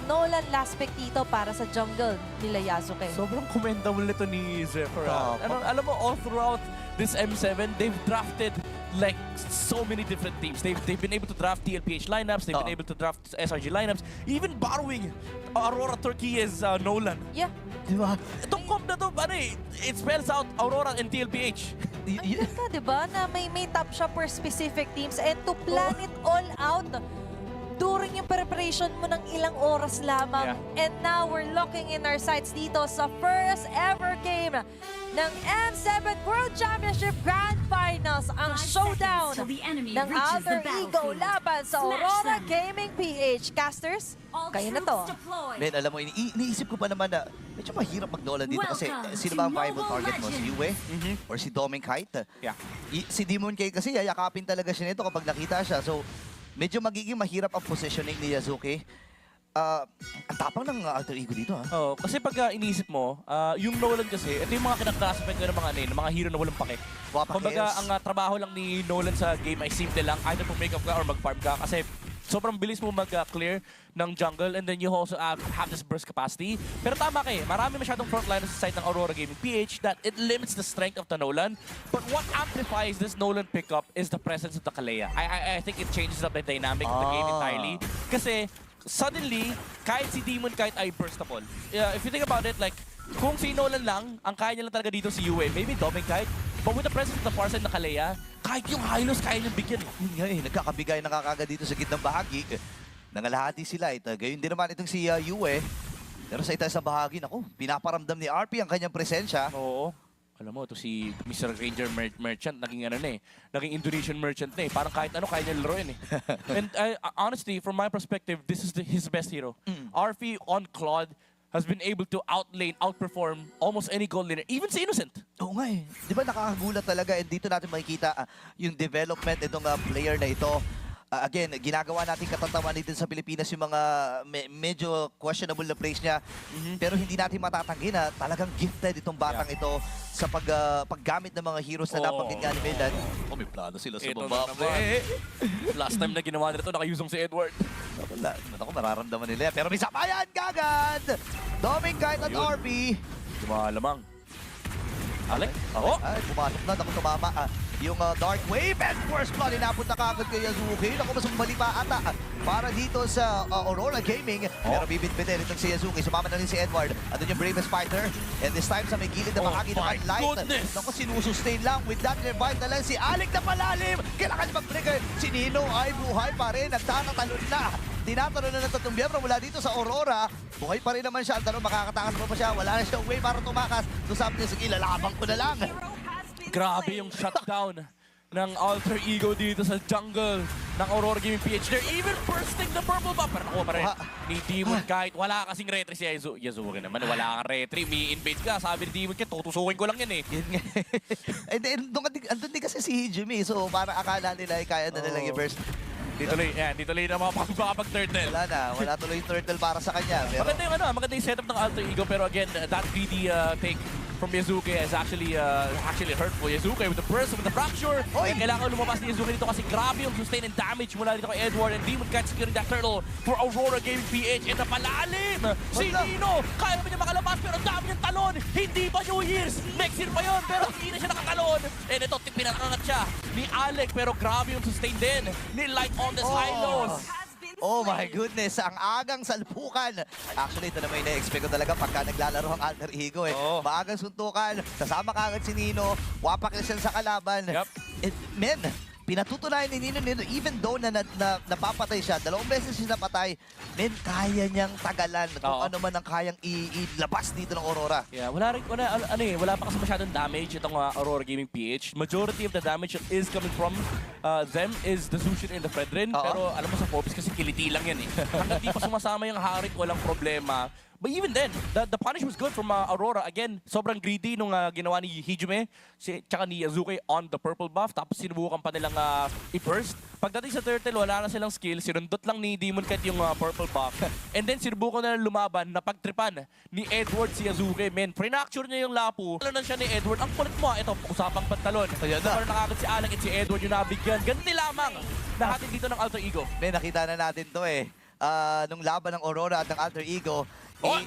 Nolan last pick dito para sa jungle nila Yasuke. Sobrang commendable nito ni Zephyr. Alam mo, all throughout this M7, they've drafted like so many different teams. They've been able to draft TLPH lineups, they've been able to draft SRG lineups, even borrowing Aurora Turquie's Nolan. Yeah. Diba? Itong comp na to, it spells out Aurora and TLPH. Ang ganda, di ba? Na may top shop for specific teams and to plan it all out during yung preparation mo ng ilang oras lamang. And now we're looking in our sights dito sa first ever game ng M7 World Championship Grand Finals. Ang showdown ng Alter Ego laban sa Aurora Gaming PH. Casters, kayo na to. Men, alam mo, iniisip ko pa naman na medyo mahirap mag-Nolan dito kasi sino ba ang viable target mo? Si Yue? Or si Doming Kite? Yeah. Si Demon K kasi yayakapin talaga siya nito kapag nakita siya. So, medyo magiging mahirap ang positioning ni Yasuke. Ang tapang ng Alter Ego dito, ha? Oh, kasi pag iniisip mo, yung Nolan kasi, ito yung mga kinaklasify ko ng mga hero na walang pake. Kumbaga, ang trabaho lang ni Nolan sa game ay simple lang, either mag-makeup ka or mag-farm ka kasi sobrang bilis mo mag-clear ng jungle and then you also have this burst capacity. Pero tama kayo, marami masyadong frontline sa side ng Aurora Gaming PH that it limits the strength of the Nolan. But what amplifies this Nolan pickup is the presence of the Kalea. I think it changes up the dynamic of the game entirely. Kasi suddenly, kahit si Demon Kite ay burstable. If you think about it, like, kung si Nolan lang, ang kaya niya lang talaga dito si Yue, maybe Doming Kite, but with the presence of the far side na Kalea, kahit yung Hylos, kaya niyang bigyan. Yun nga eh, nagkakabigay ng kakaga dito sa gitnang bahagi. Nangalahati sila. Gayon din naman itong si Yue. Pero sa itaas na bahagi, naku, pinaparamdam ni RP ang kanyang presensya. Oo. Alam mo, ito si Mr. Ranger Merchant, naging naging Indonesian merchant na eh. Parang kahit ano, kaya niya laruin eh. And honestly, from my perspective, this is his best hero. RP on Claude has been able to outperform almost any gold laner, even si Innocent. Oo nga eh. Di ba nakakagulat talaga and dito natin makikita yung development itong player na ito. Again, ginagawa natin katataman dito sa Pilipinas yung mga medyo questionable na plays niya. Pero hindi natin matatanggi na talagang gifted itong batang ito sa paggamit ng mga heroes na nabanggit nga ni Milan. May plano sila sa baba. Last time na ginawa nila ito, nakayusong si Edward. Ako, mararamdaman nila yan. Pero may sabayan kagad! Doming Kite at RP. Lumalamang. Alec? Ako? Ay, pumasok na. Ako tumama. Yung Dark Wave and First Blood inapunta kagad kay Yasuke. Naku, mas mali pa ata para dito sa Aurora Gaming. Pero bibit-bitin itong si Yasuke. Sumama na rin si Edward. Andun yung Bravest Fighter. And this time sa may gilid na bahagi ng light. Naku, sinusustain lang with that revive na lang si Alec na palalim. Kailangan mag-trigger. Si Nino ay buhay pa rin. Nagtatatalon na. Tinatalon na ng tatlong miyembro mula dito sa Aurora. Buhay pa rin naman siya. Ang tanong, makakatakas pa siya. Wala na siyang way para tumakas. So sabi niya, sige, lalabang ko na lang. Grabe yung shutdown ng Alter Ego dito sa jungle ng Aurora Gaming PH. They're even bursting the purple buff. Pero nakuha pa rin ni Demon Kite. Wala kasing retry si Yasuke naman. Wala kang retry. May invade ka. Sabi ni Demon Kite, tutusukin ko lang yan eh. Yun nga. Andun din kasi si Hijumi. So parang akala nila ay kaya na nilang i-burst. Dito tuloy na makapag-turtle. Wala tuloy yung turtle para sa kanya. Pero Maganda yung setup ng Alter Ego. Pero again, that greedy take from Yasuke is actually hurtful. Yasuke with the burst, with the fracture. Kailangan lumabas ni Yasuke dito kasi grabe yung sustain and damage mula dito kay Edward and Demon Kite securing that turtle for Aurora Gaming PH. And napalalim! Si Nino! Kaya ba niya makalabas pero dami niyang talon! Hindi pa New Year's! Next year pa yun pero hindi na siya nakatalon! And ito, pinakangat siya ni Alec pero grabe yung sustain din ni Light on the Silos. Oh my goodness, ang agang salpukan. Actually, ito naman ina-expect ko talaga pagka naglalaro ang Alter Ego eh. Maagang suntukan, kasama kagad si Nino, wapakil sa kalaban. Men, pinatutunayan ni Nino, even though na napapatay siya, 2 beses siya napatay, men, kaya niyang tagalan kung ano man ang kayang ilabas dito ng Aurora. Yeah, wala pa kasi masyadong damage itong Aurora Gaming PH. Majority of the damage is coming from them is the Zushin and the Fredrin. Pero alam mo sa Forbes kasi kiliti lang yan eh. Hanggang di pa sumasama yung Harik, walang problema. But even then, the punish was good from Aurora. Again, sobrang greedy nung ginawa ni Hijime tsaka ni Yasuke on the purple buff. Tapos sinubukan pa nilang i-burst. Pagdating sa turtle, wala na silang skill. Sinundot lang ni Demon Kite yung purple buff. And then sinubukan na lumaban na pagtripan ni Edward si Yasuke. Men, pre-nacture niya yung lapu. Talanan siya ni Edward. Ang kulit mo, ito, usapang pantalon. Ayan na. Pero nakakit si Alec at si Edward yung nabigyan. Ganti lamang nahatin dito ng Alter Ego. Men, nakita na natin to eh. nung laban ng Aurora at ng Alter Ego,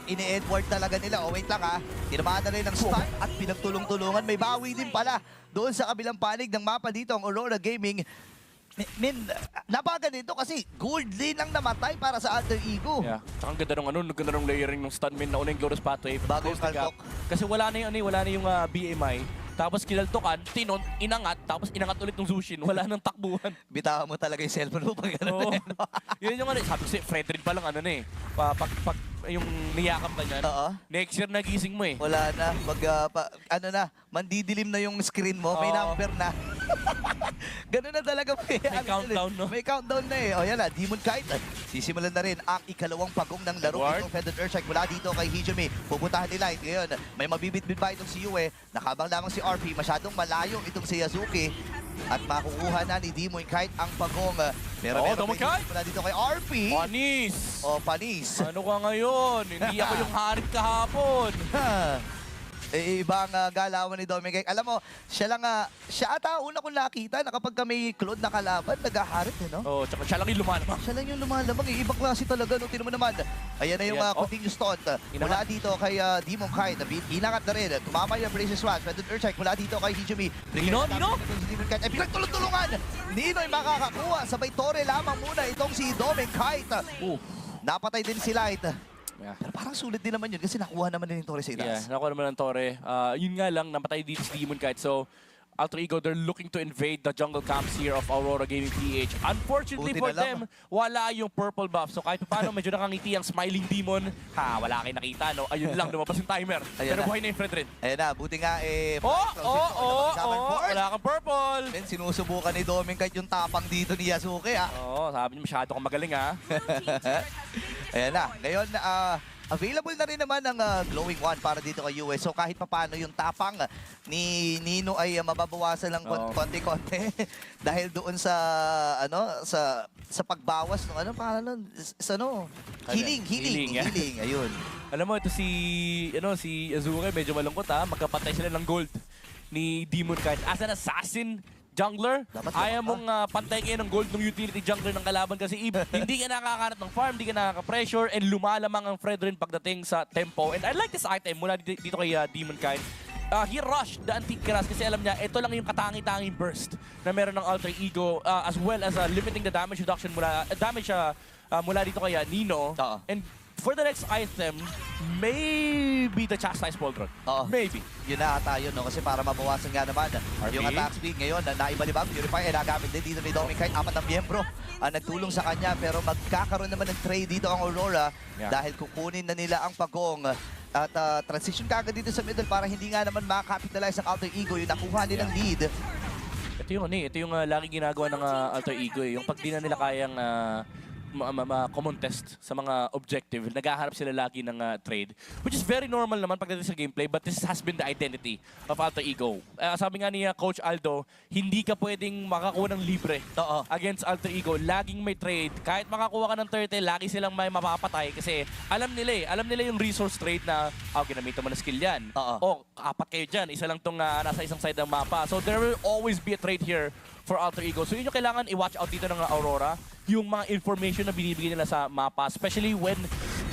ini-Edward talaga nila. Wait lang ha. Tinamaan na rin ng stun at pinagtulong-tulungan. May bawi din pala doon sa kabilang panig ng mapa dito ang Aurora Gaming. Napaganito kasi gold lane lang namatay para sa Alter Ego. Yeah. Tsaka ang ganda ng layering ng stun min na unang Glorious Pathway. Bago yung Kaltok. Kasi wala na yung BMI. Tapos kinaltokan, tinon, inangat, tapos inangat ulit ng Zushin. Wala nang takbuhan. Bitawan mo talaga yung cellphone mo pag gano'n. Oo. Yun yung sabi ko sa'yo, Fredrin pa lang pag yung niyakam ka niyan, next year nagising mo eh. Wala na. Mandidilim na yung screen mo. May number na. Ganun na talaga. May countdown, no? May countdown na eh. O yan na, Demon Kite. Sisimulan na rin ang ikalawang pagong ng laro. Edward. Itong Feathered Earthstrike mula dito kay Hijumi. Pupuntahan ni Light. Ngayon, may mabibit-bit ba itong si Yue? Nakabang lamang si RP. Masyadong malayo itong si Yazuki. At makukuha na ni Demon Kite ang pagong. Pero Demon Kite! mula dito kay RP. Panis! Panis. Ano ka ngayon? Hindi ako yung harit kahapon. Ibang galawan ni Dominic. Alam mo, siya ata una kong nakita na kapag may Claude na kalaban, nag-aharit eh, no? Oh, tsaka siya lang yung lumalabang. Siya lang yung lumalabang eh. Ibang klase talaga, no? Tinan mo naman. Ayan na yung continuous taunt. Mula dito kay Demon Kite. Inangat na rin. Tumama yung Braces Swash. Feathered Earthstrike mula dito kay Hijumi. Nino? Pinagtulong-tulungan! Nino'y makakakuha. Sabay Torre lamang muna itong si Dominic Kite. Napatay din si Light. Yeah. Pero parang sulit din naman yun kasi nakuha naman din yung Torre sa itaas. Yeah, nakuha naman ng Torre. Yun nga lang, napatay dito si Demon Kite. So, Alter Ego, they're looking to invade the jungle camps here of Aurora Gaming PH. Unfortunately for them, wala yung purple buff. So kahit paano, medyo nakangiti ang smiling demon. Wala kayo nakita, no? Ayun lang, lumabas yung timer. Pero buhay na yung Fredrin. Ayan na, buti nga Wala kang purple! Ben, sinusubukan ni Doming kahit yung tapang dito ni Yasuke, ha? Sabi niya masyado kang magaling, ha? Ayan na, ngayon, available na rin naman ang Glowing One para dito kay US. So kahit papano yung tapang ni Nino ay mababawasan ng konti-konti dahil doon sa sa pagbawas ng healing. Ayun. Alam mo, ito si Azuke, medyo malungkot, ha? Magkapatay sila ng gold ni Demon Kite. As an assassin jungler, ayaw mong pantay kayo ng gold ng utility jungler ng kalaban kasi hindi ka nakakakanat ng farm, hindi ka nakaka-pressure, and lumalamang ang Fredrin pagdating sa tempo. And I like this item mula dito kay Demon Kite. He rushed the Antikiras kasi alam niya, ito lang yung katangi-tanging burst na meron ng Alter Ego as well as limiting the damage reduction mula dito kay Nino. And for the next item, maybe the Chastise Pauldron. Maybe. Yun na ata yun, no? Kasi para mabawasan nga naman yung attack speed ngayon, naiba-libang Purify ay nagamit din dito ni Dominic Kite. 4 na miyembro nagtulong sa kanya, pero magkakaroon naman ng trade dito ang Aurora dahil kukunin na nila ang pagong at transition kagad dito sa middle para hindi nga naman makakapitalize ang Alter Ego yung nakuha nilang lead. Ito yung lagi ginagawa ng Alter Ego eh. Yung pag di na nila kayang common test sa mga objective, naghaharap sila lagi ng trade. Which is very normal naman pagdating sa gameplay, but this has been the identity of Alter Ego. Sabi nga ni Coach Aldo, hindi ka pwedeng makakuha ng libre against Alter Ego. Laging may trade. Kahit makakuha ka ng turtle, lagi silang may mapapatay kasi alam nila yung resource trade na ginamitan mo na skill yan. Apat kayo dyan. Isa lang tong nasa isang side ng mapa. So there will always be a trade here for Alter Ego. So yun yung kailangan i-watch out dito ng Aurora, yung mga information na binibigay nila sa mapa, especially when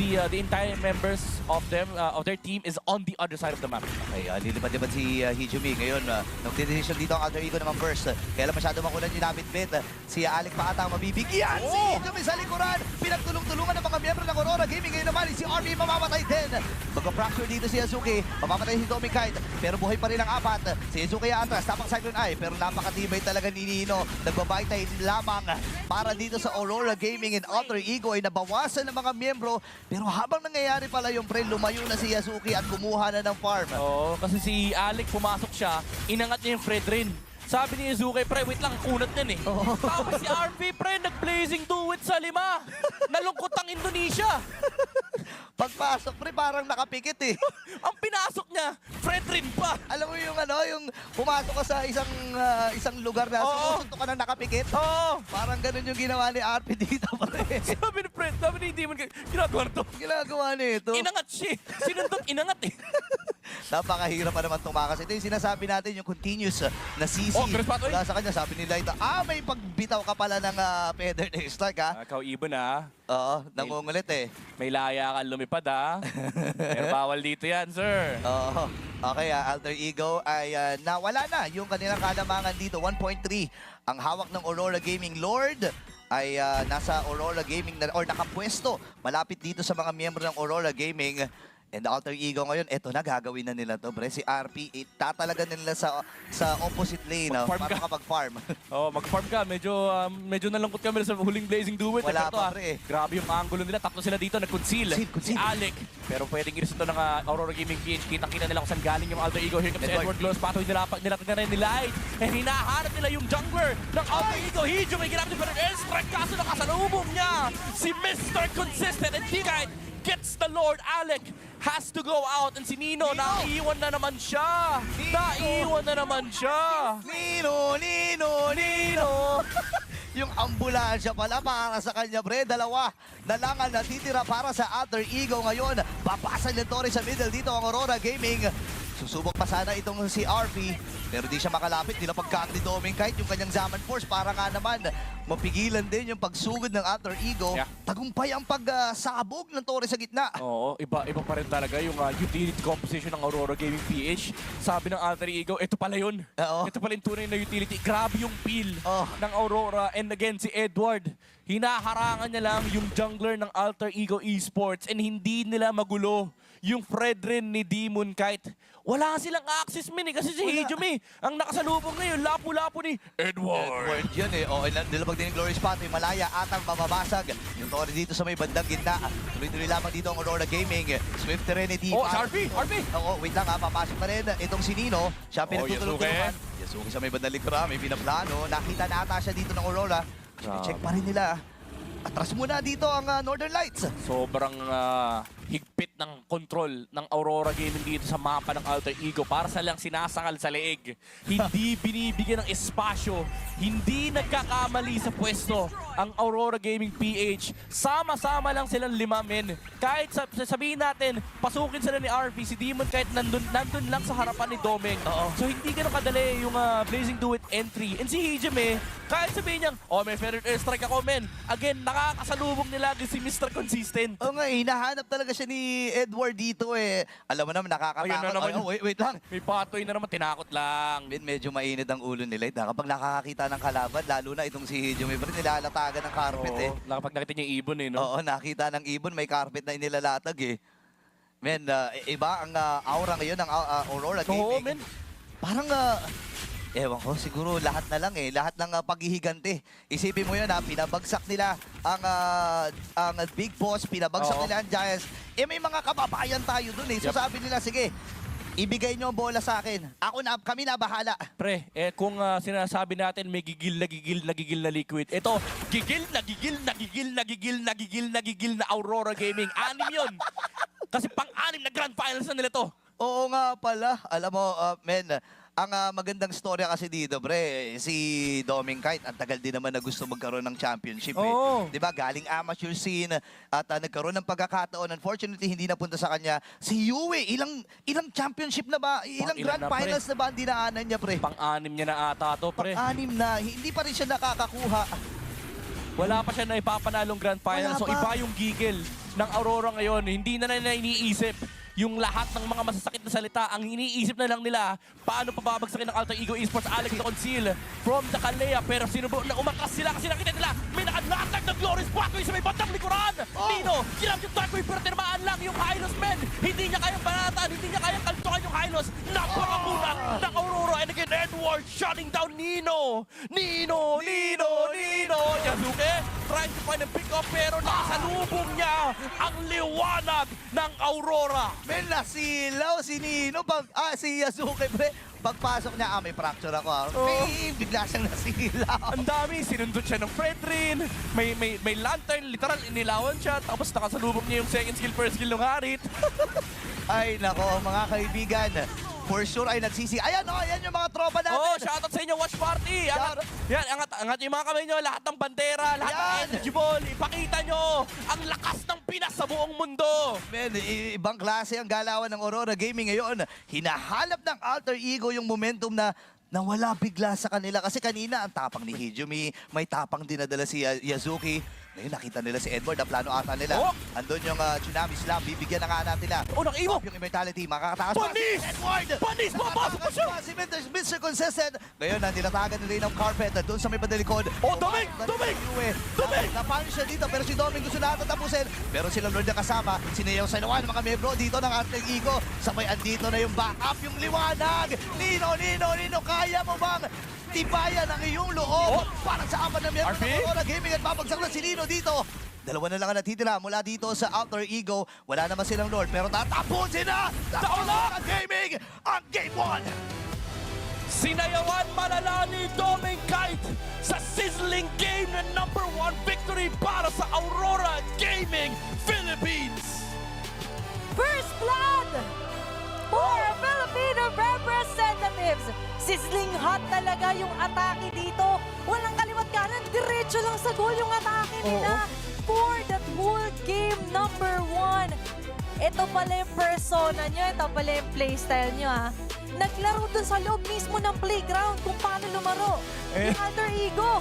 the entire members of their team is on the other side of the map. Okay, lilipad-lipad si Hijumi. Ngayon, nag-decision dito ang Alter Ego naman first. Kaya lang masyado makunan yung Nabit-Bit. Si Alec pa ata mabibigyan. Si Hijumi sa likuran. Pinagtulong-tulungan ng mga miyembro ng Aurora Gaming. Ngayon naman, si RP mamamatay din. Magka-fracture dito si Yasuke. Mamamatay si Dominic Kite. Pero buhay pa rin ang 4. Si Yasuke atras. Tapang Cyclone Eye. Pero napakatibay talaga ni Nino. Nagbabaytay lamang para dito sa Aurora Gaming and Alter Ego ay nabawasan ng mga miyembro. Pero habang nangyayari pala yung pre, lumayo na si Yasuke at kumuha na ng farm. Kasi si Alec pumasok siya, inangat niya yung Fredrin. Sabi ni Yasuke, pre, wait lang, kunat yan eh. Tapos si RP, pre, nag-blazing duet sa 5. Nalungkot ang Indonesia. Pagpasok, pre, parang nakapikit eh. Ang pinasok niya, Fredrin pa. Alam mo yung yung pumasok ka sa isang lugar na sumusuntok ka na nakapikit? Parang ganun yung ginawa ni RP dito, pre. Sabi ni Fred, sabi ni Demon, ginagawa na to. Ginagawa nito. Inangat siya. Sinundot, inangat eh. Napakahirap pa naman tumakas. Ito yung sinasabi natin, yung continuous na CC. Oh, Chris Patoy. Wala sa kanya, sabi ni Light, may pagbitaw ka pala ng Feather na Stark, ha? Ikaw, Ibon, ha? Oo, nangungulit eh. May laya ka lumipad, ha? Pero bawal dito yan, sir. Oo. Okay, Alter Ego ay nawala na yung kanilang kalamangan dito. 1.3 ang hawak ng Aurora Gaming. Lord ay nasa Aurora Gaming na, or nakapwesto malapit dito sa mga miyembro ng Aurora Gaming. And the Alter Ego ngayon, eto na, gagawin na nila to, pre. Si RP, tatalaga nila sa opposite lane Mag-farm para ka. makapag-farm. Oh, mag-farm ka. Medyo nalungkot kami sa huling Blazing Duet. Wala Ito, pa, pre. Grabe yung angulo nila. Tatlo sila dito, nag-conceal. Si Conceal. Alec. Pero pwedeng i-reset ito ng Aurora Gaming PH. Kitang-kita nila kung saan galing yung Alter Ego. Here comes si Edward Gloss. Patoy nilatag na rin ni Light. And hinaharap nila yung jungler ng Alter Ego. Hijo may ginamit yung airstrike. Kaso nakasalubong niya si Mr. Consistent. And T-Kite gets the Lord. Alec has to go out. And si Nino, naiiwan na naman siya. Naiiwan na naman siya. Nino! Yung ambulansya pala para sa kanya, pre. Dalawa na lang ang natitira para sa Alter Ego ngayon. Papasa ni Torres sa middle dito ang Aurora Gaming. Susubok pa sana itong si RP, pero di siya makalapit. Di na pagkaan ni Doming kahit yung kanyang Zaman Force para nga naman mapigilan din yung pagsugod ng Alter Ego. Yeah. Tagumpay ang pagsabog ng Torres sa gitna. Oo, iba pa rin talaga yung utility composition ng Aurora Gaming PH. Sabi ng Alter Ego, ito pala yun. Oo. Ito pala yung tunay na utility. Grabe yung feel Oh. ng Aurora. And again, si Edward, hinaharangan niya lang yung jungler ng Alter Ego Esports and hindi nila magulo yung Fredrin ni Demon Kite. Wala silang access min kasi si Hijumi ang nakasalubong ngayon. Lapu-lapu ni Edward. Yan eh. O, nilabag din yung Glorious Path. Malaya atang mababasag. Yung Torres dito sa may bandang gitna. Tuloy-tuloy lamang dito ang Aurora Gaming. Swift Serenity. Oh, RP! Oo, wait lang ha. Papasok na rin itong si Nino. Siya ang pinagtutulog-tulungan. Yasuke. Yasuke sa may bandang likra. May pinaplano. Nakita na ata siya dito ng Aurora. Check pa rin nila. Atras muna dito ang Northern Lights. Sobrang higpit ng control ng Aurora Gaming dito sa mapa ng Alter Ego para sa lang sinasakal sa leeg. Hindi binibigyan ng espasyo, hindi nagkakamali sa pwesto ang Aurora Gaming PH. Sama-sama lang silang 5 men. Kahit sabihin natin, pasukin sila ni RP, si Demon kahit nandun lang sa harapan ni Domeng. So hindi ganun kadali yung Blazing Duet entry. And si Hijime, kahit sabihin niyang, may Feather Airstrike ako, men. Again, nakakasalubong nila si Mr. Consistent. Oo nga, hinahanap talaga siya ni Edward dito eh. Alam mo naman, nakakatakot. Ayun na naman. Wait lang. May Patoy na naman, tinakot lang. Medyo mainit ang ulo nila. Kapag nakakakita ng kalaban, lalo na itong si Hijumi, nilalatagan ng carpet eh. Kapag nakita niya yung ibon eh, no? Oo, nakita ng ibon, may carpet na inilalatag eh. Men, iba ang aura ngayon ng Aurora Gaming. Oo, men. Parang, ewan ko, siguro lahat na lang eh. Lahat ng paghihigante. Isipin mo yun pinabagsak nila ang Big Boss, pinabagsak Oo. nila ang Giants. May mga kababayan tayo dun eh. So Yep. sabi nila, sige, ibigay nyo ang bola sa akin. Kami na bahala. Pre, kung sinasabi natin may gigil na liquid. Ito, gigil na Aurora Gaming. 6 yun. Kasi pang-6 na Grand Finals na nila to. Oo nga pala. Alam mo, men, ang magandang storya kasi dito, pre, si Doming Kite, ang tagal din naman na gusto magkaroon ng championship. Oo. Eh. Diba? Galing amateur scene at nagkaroon ng pagkakataon. Unfortunately, hindi napunta sa kanya. Si Yue, ilang championship na ba? Ilang Ilan grand na, pre? finals na ba ang dinaanan niya, pre? Pang-6 niya na ata to, pre. Pang-anim na. Hindi pa rin siya nakakakuha. Wala pa siya na ipapanalong Grand Finals. Wala So pa. iba yung gigil ng Aurora ngayon. Hindi na nila iniisip yung lahat ng mga masasakit na salita. Ang iniisip na lang nila, paano pababagsakin ng Alter Ego Esports. Alex na conceal from the Kalea. Pero sinubo na umakas sila kasi nakita nila may nakalatag ng Glorious Pathway sa may bandang likuran. Nino, ginamit yung Darkwave pero tinamaan lang yung Hylos, men. Hindi niya kayang banatan, hindi niya kayang kaltukan yung Hylos. Napakamunak ng Aurora. And again, Edward shutting down Nino. Nino. Yasuke trying to find a pick-up pero nakasalubong niya ang liwanag ng Aurora. Men, nasilaw si Nino. Si Yasuke, pre. Pagpasok niya, may fracture ako. Bigla siyang nasilaw. Ang dami, sinundot siya ng Fredrin, may lantern, literal, inilawan siya, tapos nakasalubong niya yung second skill, first skill ng Harit. Ay, nako, mga kaibigan. for sure ay nagsisi. Ayan o, ayan yung mga tropa natin. Oh, shoutout sa inyo, watch party! Shout- Yan, angat yung mga kamay nyo, lahat ng bandera, lahat ng Yan. energy ball. Ipakita nyo ang lakas ng Pinas sa buong mundo. Men, ibang klase ang galawan ng Aurora Gaming ngayon. Hinahanap ng alter ego yung momentum na nawala bigla sa kanila. Kasi kanina ang tapang ni Hijumi, may tapang dinadala si Yazuki. Ngayon nakita nila si Edward, ang plano ata nila. Oh! Andun yung Tsunami Slam, bibigyan na nga natin na. Oh, nang-iwo! Yung immortality, makakatakas pa. Panis! Edward! Panis! Papasok pa siya! Si Mr. Consistent. Ngayon, nandilatagan nila yung carpet doon sa may badalikod. Oh, Doming! Doming! Doming! Napangin siya dito, pero si Doming gusto lahat na tapusin. Pero sila Lord na kasama, sinayaw sa nawan ng mga membro dito ng ating Ego. Sabay andito na yung backup, yung liwanag. Nino, kaya mo bang tibayan ang iyong loob? Oh! Para sa apat na miyembro RP? ng Aurora Gaming at babagsak na si Nino dito. Dalawa na lang ang natitira mula dito sa Alter Ego. Wala naman silang Lord, pero tatapusin na sa Aurora Gaming ang Game 1. Sinayawan malala ni Doming Kite sa sizzling game na #1 victory para sa Aurora Gaming Philippines. First blood for Filipino representatives. Sizzling hot talaga yung atake dito. Walang kaliwat kanan, diretso lang sa goal yung atake nila. For that whole game #1. Ito pala yung persona nyo, ito pala yung playstyle nyo ha. Naglaro dun sa loob mismo ng playground kung paano lumaro. Yung Alter Ego.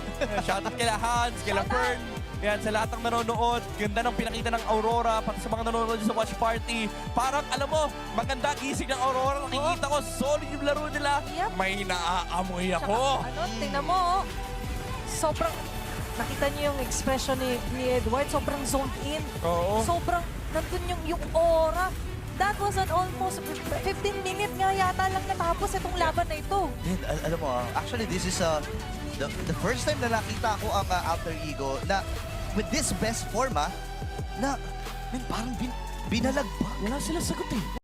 Shoutout kila Hans, kila Shoutout. Fern. Yan, sa lahat ng nanonood. Ganda ng pinakita ng Aurora, pati sa mga nanonood sa watch party. Parang, alam mo, maganda gising ng Aurora. Nakikita ko, solid yung laro nila. Yep. May naaamoy Tsaka, ako. tingnan mo, oh. Sobrang, nakita niyo yung expression ni Edward, sobrang zoned in. Oo. Sobrang, nandun yung aura. That was an almost 15-minute nga yata lang natapos itong laban na ito. Then, alam mo, actually, this is the first time na nakita ko ang Alter Ego na with this best form, na parang binalag pa. Wala sila sagot eh.